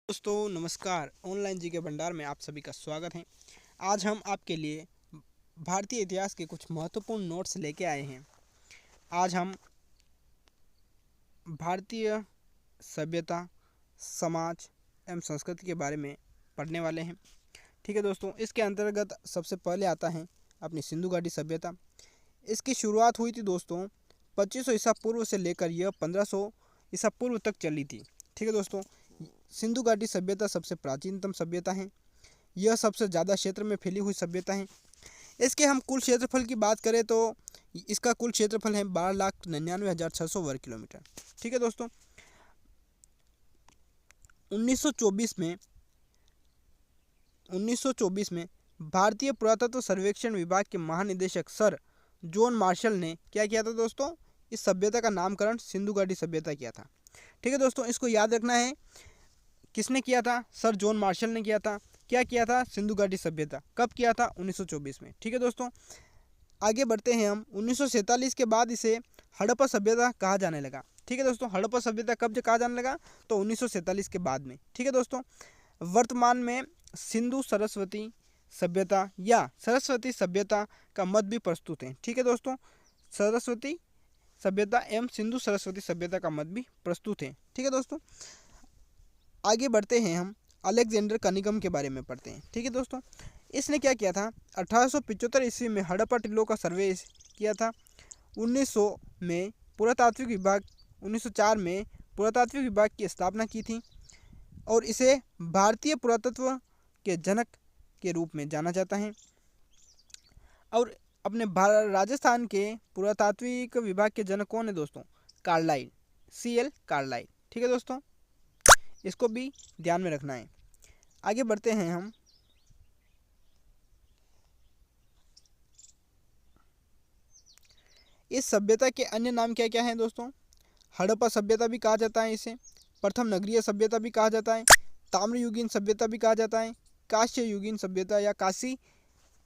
दोस्तों नमस्कार। ऑनलाइन जी के भंडार में आप सभी का स्वागत है। आज हम आपके लिए भारतीय इतिहास के कुछ महत्वपूर्ण नोट्स लेके आए हैं। आज हम भारतीय सभ्यता, समाज एवं संस्कृति के बारे में पढ़ने वाले हैं। ठीक है दोस्तों, इसके अंतर्गत सबसे पहले आता है अपनी सिंधु घाटी सभ्यता। इसकी शुरुआत हुई थी दोस्तों 2500 ईसा पूर्व से लेकर यह 1500 ईसा पूर्व तक चली थी। ठीक है दोस्तों, सिंधु घाटी सभ्यता सबसे प्राचीनतम सभ्यता है। यह सबसे ज़्यादा क्षेत्र में फैली हुई सभ्यता है। इसके हम कुल क्षेत्रफल की बात करें तो इसका कुल क्षेत्रफल है 12,99,600 वर्ग किलोमीटर। ठीक है दोस्तों, 1924 में भारतीय पुरातत्व सर्वेक्षण विभाग के महानिदेशक सर जॉन मार्शल ने क्या किया था दोस्तों, इस सभ्यता का नामकरण सिंधु घाटी सभ्यता किया था। ठीक है दोस्तों, इसको याद रखना है। किसने किया था? सर जॉन मार्शल ने किया था। क्या किया था? सिंधु घाटी सभ्यता। कब किया था? 1924 में। ठीक है दोस्तों, आगे बढ़ते हैं हम। 1947 के बाद इसे हड़प्पा सभ्यता कहा जाने लगा। ठीक है दोस्तों, हड़प्पा सभ्यता कब कहा जाने लगा? तो 1947 के बाद में। ठीक है दोस्तों, वर्तमान में सिंधु सरस्वती सभ्यता या सरस्वती सभ्यता का मत भी प्रस्तुत है। ठीक है दोस्तों, सरस्वती सभ्यता एवं सिंधु सरस्वती सभ्यता का मत भी प्रस्तुत है। ठीक है दोस्तों, आगे बढ़ते हैं हम। अलेक्जेंडर कनिंघम के बारे में पढ़ते हैं। ठीक है दोस्तों, इसने क्या किया था? 1875 ईस्वी में हड़प्पा टीलों का सर्वे किया था। 1900 में पुरातात्विक विभाग 1904 में पुरातात्विक विभाग की स्थापना की थी और इसे भारतीय पुरातत्व के जनक के रूप में जाना जाता है। और अपने राजस्थान के पुरातात्विक विभाग के जनक कौन है दोस्तों? Carlyle, CL Carlyle. ठीक है दोस्तों, इसको भी ध्यान में रखना है। आगे बढ़ते हैं हम। इस सभ्यता के अन्य नाम क्या क्या हैं दोस्तों? हड़प्पा सभ्यता भी कहा जाता है, इसे प्रथम नगरीय सभ्यता भी कहा जाता है, ताम्रयुगीन सभ्यता भी कहा जाता है, कांस्य युगीन सभ्यता या काशी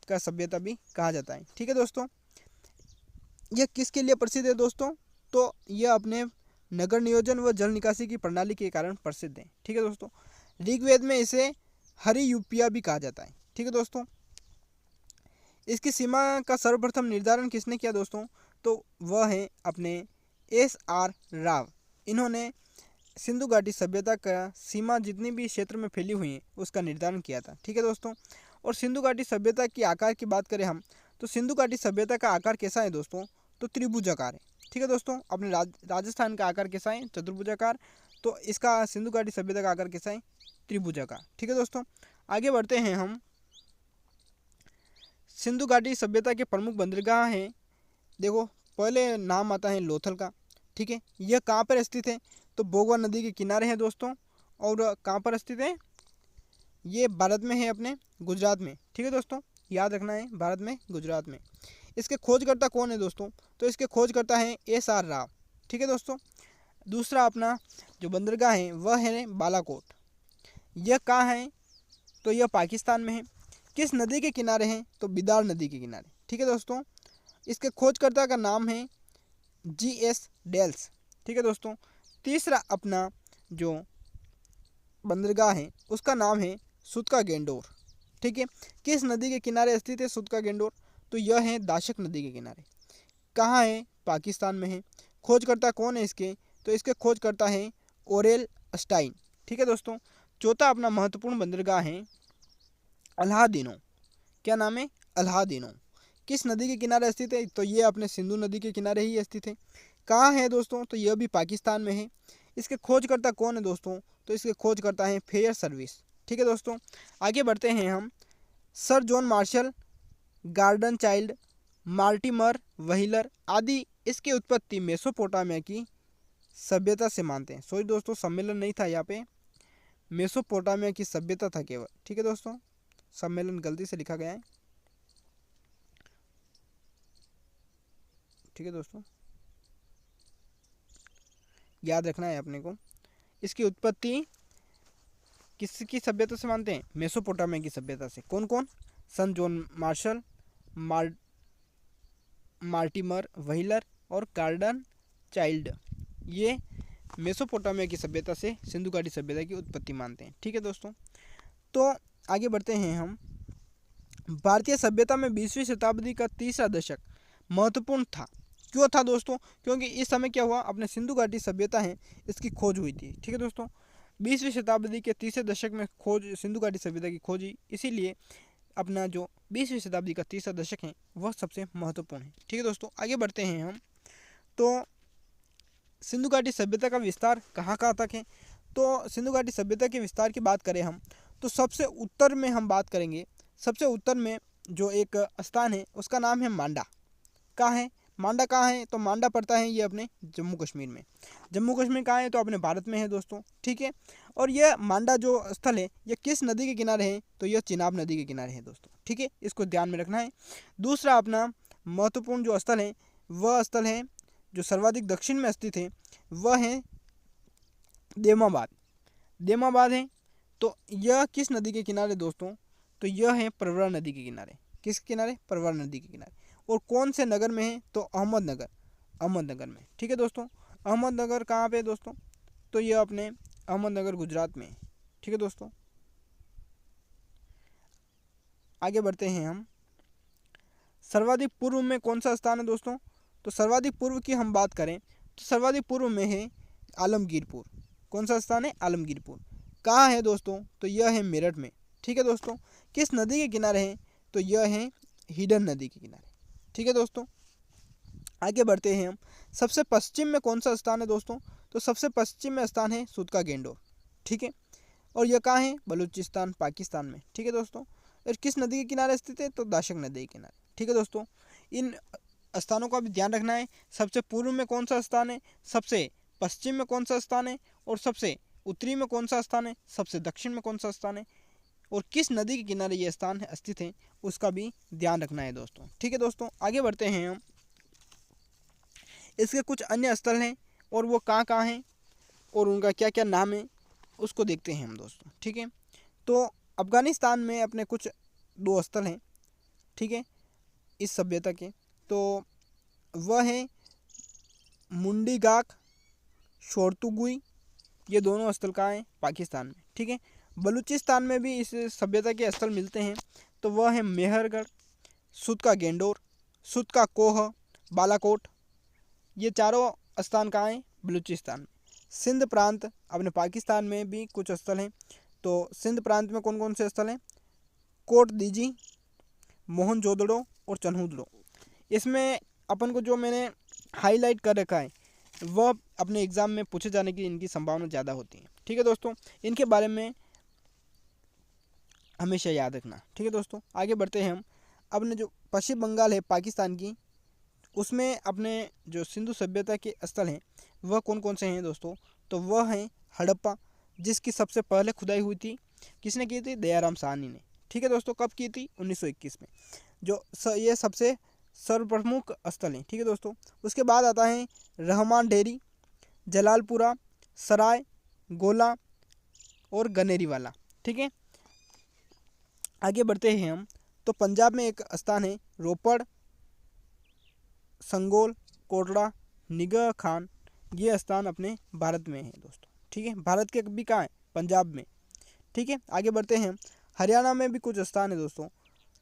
का सभ्यता भी कहा जाता है। ठीक है दोस्तों, यह किसके लिए प्रसिद्ध है दोस्तों? तो यह अपने नगर नियोजन व जल निकासी की प्रणाली के कारण प्रसिद्ध है। ठीक है दोस्तों, ऋग्वेद में इसे हरि यूपिया भी कहा जाता है। ठीक है दोस्तों, इसकी सीमा का सर्वप्रथम निर्धारण किसने किया दोस्तों? तो वह है अपने SR राव। इन्होंने सिंधु घाटी सभ्यता का सीमा जितनी भी क्षेत्र में फैली हुई है उसका निर्धारण किया था। ठीक है दोस्तों, और सिंधु घाटी सभ्यता की आकार की बात करें हम तो सिंधु घाटी सभ्यता का आकार कैसा है दोस्तों? तो त्रिभुजाकार है। ठीक है दोस्तों, अपने राजस्थान का आकार कैसा है? चतुर्भुजाकार। तो इसका सिंधु घाटी सभ्यता का आकार कैसा है? त्रिभुजाकार। ठीक है दोस्तों, आगे बढ़ते हैं हम। सिंधु घाटी सभ्यता के प्रमुख बंदरगाह हैं। देखो, पहले नाम आता है लोथल का। ठीक है, यह कहाँ पर स्थित है? तो बोगवा नदी के किनारे है दोस्तों। और कहाँ पर स्थित है? ये भारत में है, अपने गुजरात में। ठीक है दोस्तों, याद रखना है, भारत में, गुजरात में। इसके खोजकर्ता कौन है दोस्तों? तो इसके खोजकर्ता हैं SR राव। ठीक है दोस्तों, दूसरा अपना जो बंदरगाह है वह है बालाकोट। यह कहाँ है? तो यह पाकिस्तान में है। किस नदी के किनारे है? तो बिदार नदी के किनारे। ठीक है दोस्तों, इसके खोजकर्ता का नाम है GS डेल्स। ठीक है दोस्तों, तीसरा अपना जो बंदरगाह है उसका नाम है सूतका गेंडोर। ठीक है, किस नदी के किनारे स्थित है सूतका गेंडोर? तो यह है दाशक नदी के किनारे। कहाँ है? पाकिस्तान में है। खोजकर्ता कौन है इसके? तो इसके खोजकर्ता हैं ओरेल स्टाइन। ठीक है दोस्तों, चौथा अपना महत्वपूर्ण बंदरगाह है अलाहादीनो। क्या नाम है? अलाहादीनो। किस नदी के किनारे स्थित है? तो ये अपने सिंधु नदी के किनारे ही स्थित है। कहाँ है दोस्तों? तो यह भी पाकिस्तान में है। इसके खोजकर्ता कौन है दोस्तों? तो इसके खोजकर्ता हैं फेयर सर्विस। ठीक है दोस्तों, आगे बढ़ते हैं हम। Sir John Marshall, garden child, Mortimer wheeler आदि इसकी उत्पत्ति मेसोपोटामिया की सभ्यता से मानते हैं। सॉरी दोस्तों, सम्मेलन नहीं था यहाँ पे, मेसोपोटामिया की सभ्यता था केवल। ठीक है दोस्तों, सम्मेलन गलती से लिखा गया है। ठीक है दोस्तों, याद रखना है अपने को। इसकी उत्पत्ति किसकी सभ्यता से मानते हैं? मेसोपोटामिया की सभ्यता से। कौन कौन? सन जॉन मार्शल, मार्टिमर व्हीलर और गार्डन चाइल्ड, ये मेसोपोटामिया की सभ्यता से सिंधु घाटी सभ्यता की उत्पत्ति मानते हैं। ठीक है दोस्तों, तो आगे बढ़ते हैं हम। भारतीय सभ्यता में 20वीं शताब्दी का तीसरा दशक महत्वपूर्ण था। क्यों था दोस्तों? क्योंकि इस समय क्या हुआ, अपने सिंधु घाटी सभ्यता है इसकी खोज हुई थी। ठीक है दोस्तों, 20वीं शताब्दी के तीसरे दशक में खोज सिंधु घाटी सभ्यता की खोज हुई, इसीलिए अपना जो 20वीं शताब्दी का तीसरा दशक है वह सबसे महत्वपूर्ण है। ठीक है दोस्तों, आगे बढ़ते हैं हम। तो सिंधु घाटी सभ्यता का विस्तार कहाँ कहाँ तक है? तो सिंधु घाटी सभ्यता के विस्तार की बात करें हम तो सबसे उत्तर में हम बात करेंगे। सबसे उत्तर में जो एक स्थान है उसका नाम है मांडा। कहाँ है मांडा? कहाँ है? तो मांडा पड़ता है ये अपने जम्मू कश्मीर में। जम्मू कश्मीर कहाँ है? तो अपने भारत में है दोस्तों। ठीक है, और यह मांडा जो स्थल है यह किस नदी के किनारे है? तो यह चिनाब नदी के किनारे है दोस्तों। ठीक है, इसको ध्यान में रखना है। दूसरा अपना महत्वपूर्ण जो स्थल है वह स्थल है जो सर्वाधिक दक्षिण में स्थित है, वह है देमाबाद। देमाबाद है, तो यह किस नदी के किनारे दोस्तों? तो यह है प्रवरा नदी के किनारे। किस किनारे? प्रवरा नदी के किनारे। और कौन से नगर में है? तो अहमदनगर। अहमदनगर में। ठीक है दोस्तों, अहमदनगर कहाँ पे है दोस्तों? तो यह अपने अहमदनगर गुजरात में है। ठीक है दोस्तों, आगे बढ़ते हैं हम। सर्वाधिक पूर्व में कौन सा स्थान है दोस्तों? तो सर्वाधिक पूर्व की हम बात करें तो सर्वाधिक पूर्व में है आलमगीरपुर। कौन सा स्थान है? आलमगीरपुर। कहाँ है दोस्तों? तो यह है मेरठ में। ठीक है दोस्तों, किस नदी के किनारे है? तो यह है हिडन नदी के किनारे। ठीक है दोस्तों, आगे बढ़ते हैं हम। सबसे पश्चिम में कौन सा स्थान है दोस्तों? तो सबसे पश्चिम में स्थान है सूतका गेंडोर। ठीक है, और यह कहाँ है? बलूचिस्तान, पाकिस्तान में। ठीक है दोस्तों, और किस नदी के किनारे स्थित है? तो दाशक नदी के किनारे। ठीक है दोस्तों, इन स्थानों का भी ध्यान रखना है। सबसे पूर्व में कौन सा स्थान है, सबसे पश्चिम में कौन सा स्थान है, और सबसे उत्तरी में कौन सा स्थान है, सबसे दक्षिण में कौन सा स्थान है, और किस नदी के किनारे ये स्थान स्थित है उसका भी ध्यान रखना है दोस्तों। ठीक है दोस्तों, आगे बढ़ते हैं हम। इसके कुछ अन्य स्थल हैं और वो कहाँ कहाँ हैं और उनका क्या क्या नाम है उसको देखते हैं हम दोस्तों। ठीक है, तो अफ़गानिस्तान में अपने कुछ दो स्थल हैं। ठीक है, इस सभ्यता के, तो वह है मुंडीगाक, शोरतुगुई। ये दोनों स्थल कहाँ हैं? पाकिस्तान में। ठीक है, बलूचिस्तान में भी इस सभ्यता के स्थल मिलते हैं, तो वह है मेहरगढ़, सूत गेंडोर, सूत कोह, बालाकोट। ये चारों स्थान कहाँ हैं? बलूचिस्तान में। सिंध प्रांत अपने पाकिस्तान में भी कुछ स्थल हैं, तो सिंध प्रांत में कौन कौन से स्थल हैं? कोट दीजी, मोहनजोदड़ो और चन्हूदड़ो। इसमें अपन को जो मैंने हाईलाइट कर रखा है वह अपने एग्ज़ाम में पूछे जाने की इनकी संभावना ज़्यादा होती है। ठीक है दोस्तों, इनके बारे में हमेशा याद रखना। ठीक है दोस्तों, आगे बढ़ते हैं हम। अपने जो पश्चिम बंगाल है पाकिस्तान की, उसमें अपने जो सिंधु सभ्यता के स्थल हैं वह कौन कौन से हैं दोस्तों? तो वह हैं हड़प्पा, जिसकी सबसे पहले खुदाई हुई थी। किसने की थी? दयाराम साहनी ने। ठीक है दोस्तों, कब की थी? 1921 में। जो ये सबसे सर्वप्रमुख स्थल हैं। ठीक है दोस्तों, उसके बाद आता है रहमान डेरी, जलालपुरा, सराय, गोला और गनेरीवाला। ठीक है, आगे बढ़ते हैं हम। तो पंजाब में एक स्थान है रोपड़, संगोल, कोटड़ा, निगाह खान। ये स्थान अपने भारत में है दोस्तों। ठीक है, भारत के भी कहाँ है? पंजाब में। ठीक है, आगे बढ़ते हैं। हरियाणा में भी कुछ स्थान है दोस्तों,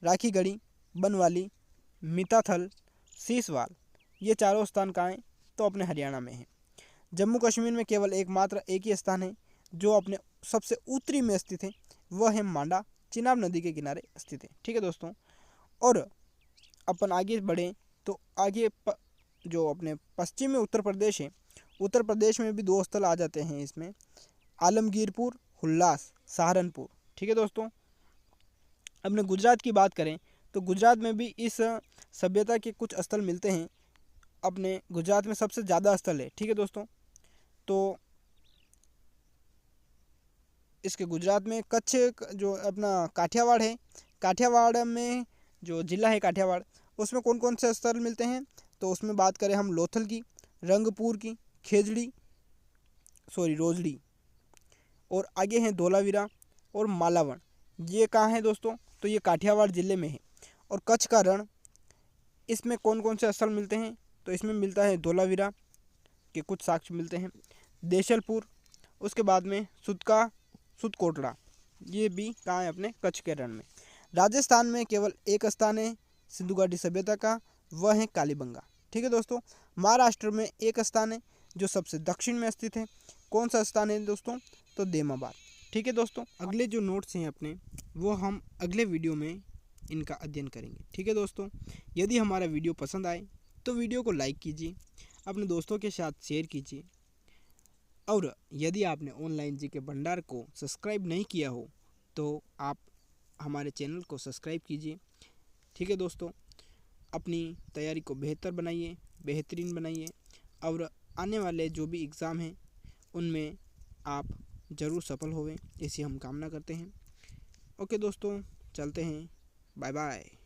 राखीगढ़ी, बनवाली, मिताथल, सीसवाल। ये चारों स्थान कहाँ हैं? तो अपने हरियाणा में है। जम्मू कश्मीर में केवल एकमात्र एक ही स्थान है जो अपने सबसे उत्तरी में स्थित है, वह है मांडा, चिनाब नदी के किनारे स्थित है। ठीक है दोस्तों, और अपन आगे बढ़ें तो आगे जो अपने पश्चिम में उत्तर प्रदेश है, उत्तर प्रदेश में भी दो स्थल आ जाते हैं इसमें, आलमगीरपुर, हुल्लास, सहारनपुर। ठीक है दोस्तों, अपने गुजरात की बात करें तो गुजरात में भी इस सभ्यता के कुछ स्थल मिलते हैं। अपने गुजरात में सबसे ज़्यादा स्थल है। ठीक है दोस्तों, तो इसके गुजरात में कच्छ जो अपना काठियावाड़ है, काठियावाड़ में जो ज़िला है काठियावाड़, उसमें कौन कौन से स्थल मिलते हैं? तो उसमें बात करें हम लोथल की, रंगपुर की, रोजड़ी, और आगे हैं धोलावीरा और मालावन। ये कहाँ है दोस्तों? तो ये काठियावाड़ ज़िले में है। और कच्छ का रण, इसमें कौन कौन से स्थल मिलते हैं? तो इसमें मिलता है धोलावीरा के कुछ साक्ष्य मिलते हैं, देशलपुर, उसके बाद में सुतकोटड़ा, ये भी कहाँ है अपने कच्छ के रण में। राजस्थान में केवल एक स्थान है सिंधु घाटी सभ्यता का, वह है कालीबंगा। ठीक है दोस्तों। महाराष्ट्र में एक स्थान है जो सबसे दक्षिण में स्थित है। कौन सा स्थान है दोस्तों? तो देमाबाद। ठीक है दोस्तों। अगले जो नोट्स हैं अपने, वो हम अगले वीडियो में इनका अध्ययन करेंगे। ठीक है दोस्तों। यदि हमारा वीडियो पसंद आए तो वीडियो को लाइक कीजिए, अपने दोस्तों के साथ शेयर कीजिए, और यदि आपने ऑनलाइन जीके भंडार को सब्सक्राइब नहीं किया हो तो आप हमारे चैनल को सब्सक्राइब कीजिए। ठीक है दोस्तों। अपनी तैयारी को बेहतर बनाइए, बेहतरीन बनाइए, और आने वाले जो भी एग्ज़ाम हैं उनमें आप ज़रूर सफल होवें, ऐसी हम कामना करते हैं। ओके दोस्तों, चलते हैं। Bye bye.